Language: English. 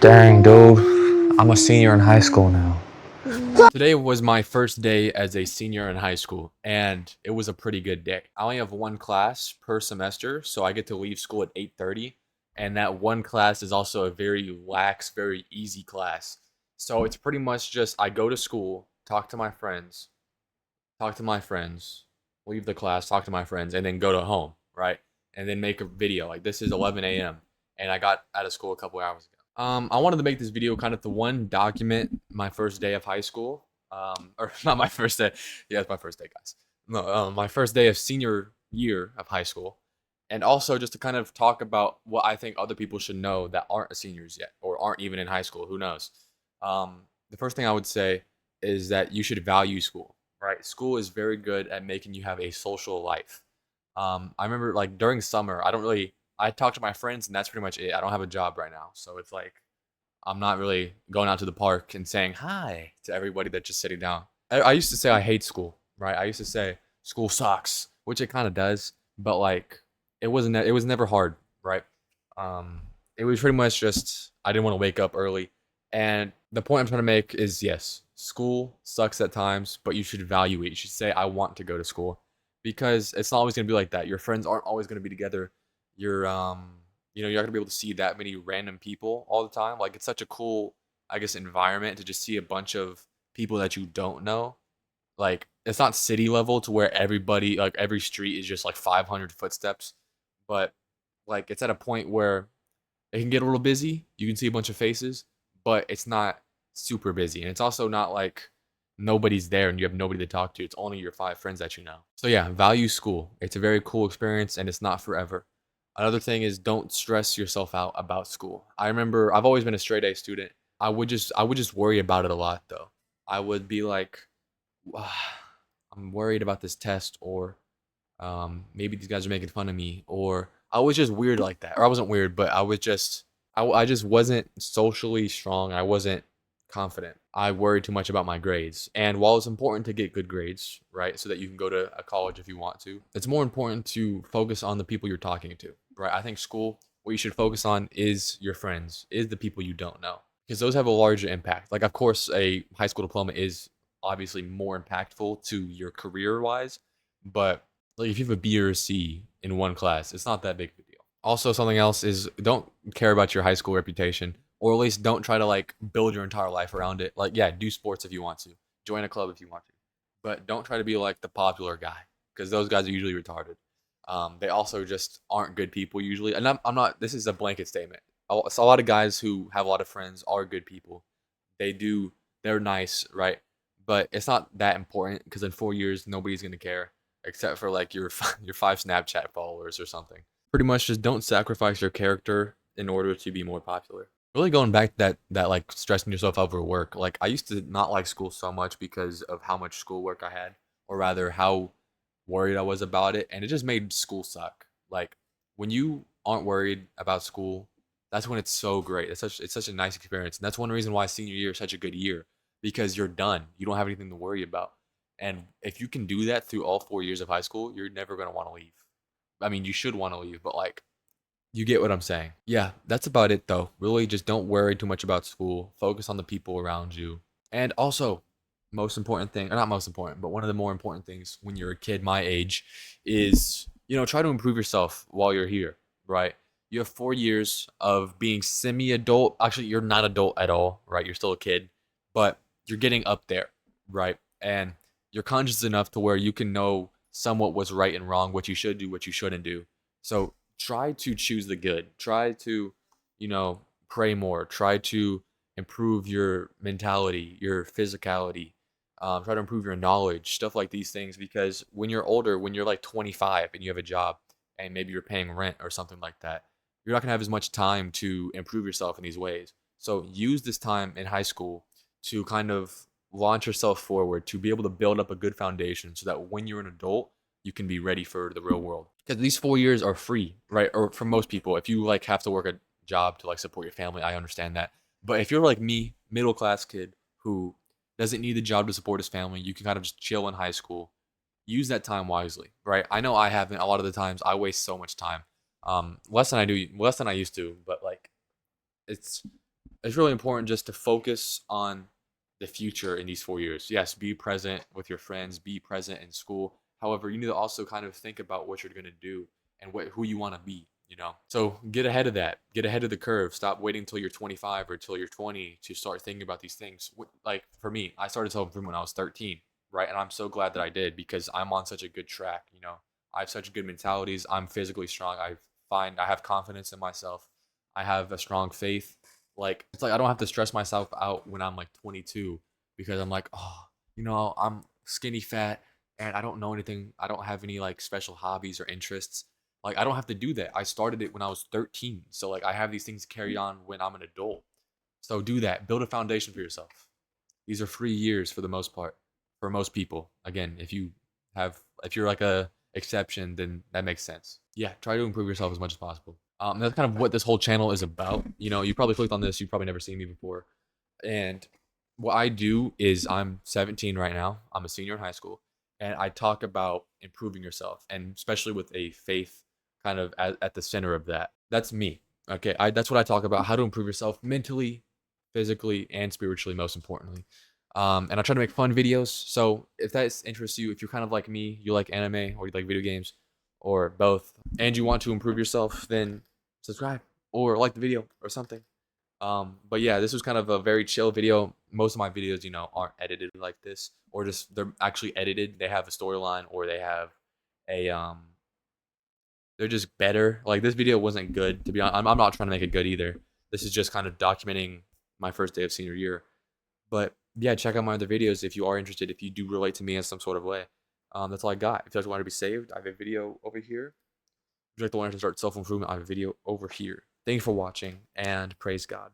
Dang, dude. I'm a senior in high school now. Today was my first day as a senior in high school, and it was a pretty good day. I only have one class per semester, so I get to leave school at 8:30, and that one class is also a very lax, very easy class. So it's pretty much just I go to school, talk to my friends, leave the class, talk to my friends, and then go to home, right? And then make a video. Like this is 11 a.m. and I got out of school a couple hours ago. I wanted to make this video kind of to one document my first day of high school. Or not my first day. Yeah, it's my first day, guys. No, my first day of senior year of high school, and also just to kind of talk about what I think other people should know that aren't seniors yet or aren't even in high school. Who knows? The first thing I would say is that you should value school. Right, school is very good at making you have a social life. I remember like during summer, I talk to my friends and that's pretty much it. I don't have a job right now, so it's like I'm not really going out to the park and saying hi to everybody that's just sitting down. I used to say I hate school, right? I used to say school sucks, which it kind of does, but like it was never hard, right? Um, it was pretty much just I didn't want to wake up early. And the point I'm trying to make is yes, school sucks at times, but you should value it. You should say I want to go to school because it's not always going to be like that. Your friends aren't always going to be together. You're you're not gonna be able to see that many random people all the time. Like it's such a cool, I guess, environment to just see a bunch of people that you don't know. Like it's not city level to where everybody, like every street is just like 500 footsteps, but like it's at a point where it can get a little busy. You can see a bunch of faces, but it's not super busy, and it's also not like nobody's there and you have nobody to talk to. It's only your five friends that you know. So yeah, value school. It's a very cool experience, and it's not forever. Another thing is don't stress yourself out about school. I remember I've always been a straight A student. I would just worry about it a lot though. I would be like, I'm worried about this test, or maybe these guys are making fun of me, or I was just weird like that. Or I wasn't weird, but I just wasn't socially strong. I wasn't confident. I worried too much about my grades. And while it's important to get good grades, right, so that you can go to a college if you want to, it's more important to focus on the people you're talking to, right? I think school, what you should focus on is your friends, is the people you don't know, because those have a larger impact. Like, of course, a high school diploma is obviously more impactful to your career wise, but like if you have a B or a C in one class, it's not that big of a deal. Also, something else is don't care about your high school reputation, or at least don't try to like build your entire life around it. Like, yeah, do sports if you want to, join a club if you want to, but don't try to be like the popular guy because those guys are usually retarded. They also just aren't good people usually, and I'm not. This is a blanket statement. So a lot of guys who have a lot of friends are good people. They do. They're nice, right? But it's not that important because in 4 years nobody's gonna care except for like your your five Snapchat followers or something. Pretty much just don't sacrifice your character in order to be more popular. Really going back to that like stressing yourself over work. Like I used to not like school so much because of how much schoolwork I had, or rather how worried I was about it, and it just made school suck. Like when you aren't worried about school, that's when it's so great. It's such a nice experience, and that's one reason why senior year is such a good year because you're done. You don't have anything to worry about. And if you can do that through all 4 years of high school, you're never gonna want to leave. I mean, you should want to leave, but like, you get what I'm saying. Yeah, that's about it though. Really, just don't worry too much about school. Focus on the people around you. And also, most important thing, or not most important, but one of the more important things when you're a kid my age is, try to improve yourself while you're here, right? You have 4 years of being semi adult. Actually, you're not adult at all, right? You're still a kid, but you're getting up there, right? And you're conscious enough to where you can know somewhat what's right and wrong, what you should do, what you shouldn't do. So try to choose the good. Try to, pray more. Try to improve your mentality, your physicality. Try to improve your knowledge, stuff like these things. Because when you're older, when you're like 25 and you have a job and maybe you're paying rent or something like that, you're not going to have as much time to improve yourself in these ways. So use this time in high school to kind of launch yourself forward, to be able to build up a good foundation so that when you're an adult, you can be ready for the real world. Because these 4 years are free, right? Or for most people, if you like have to work a job to like support your family, I understand that. But if you're like me, middle class kid who doesn't need the job to support his family, you can kind of just chill in high school. Use that time wisely, right? I know I haven't. A lot of the times I waste so much time, less than I used to. But like, it's it's really important just to focus on the future in these 4 years. Yes, be present with your friends, be present in school. However, you need to also kind of think about what you're gonna do and who you want to be. So get ahead of that. Get ahead of the curve. Stop waiting until you're 25 or until you're 20 to start thinking about these things. Like for me, I started self-improvement when I was 13, right? And I'm so glad that I did because I'm on such a good track. I have such good mentalities. I'm physically strong. I have confidence in myself. I have a strong faith. Like it's like I don't have to stress myself out when I'm like 22 because I'm like, oh, I'm skinny fat and I don't know anything. I don't have any like special hobbies or interests. Like I don't have to do that. I started it when I was 13. So like I have these things carried on when I'm an adult. So do that. Build a foundation for yourself. These are free years for the most part, for most people. Again, if you're like a exception, then that makes sense. Yeah, try to improve yourself as much as possible. That's kind of what this whole channel is about. You probably clicked on this. You've probably never seen me before. And what I do is I'm 17 right now. I'm a senior in high school, and I talk about improving yourself, and especially with a faith kind of at the center of that. That's me. Okay, that's what I talk about: how to improve yourself mentally, physically, and spiritually, most importantly. And I try to make fun videos. So if that interests you, if you're kind of like me, you like anime or you like video games, or both, and you want to improve yourself, then subscribe or like the video or something. But yeah, this was kind of a very chill video. Most of my videos, aren't edited like this, or just they're actually edited. They have a storyline, or they have a they're just better. Like this video wasn't good to be honest. I'm not trying to make it good either. This is just kind of documenting my first day of senior year. But yeah, check out my other videos if you are interested. If you do relate to me in some sort of way, that's all I got. If you guys want to be saved, I have a video over here. If you like to want to start self improvement, I have a video over here. Thank you for watching and praise God.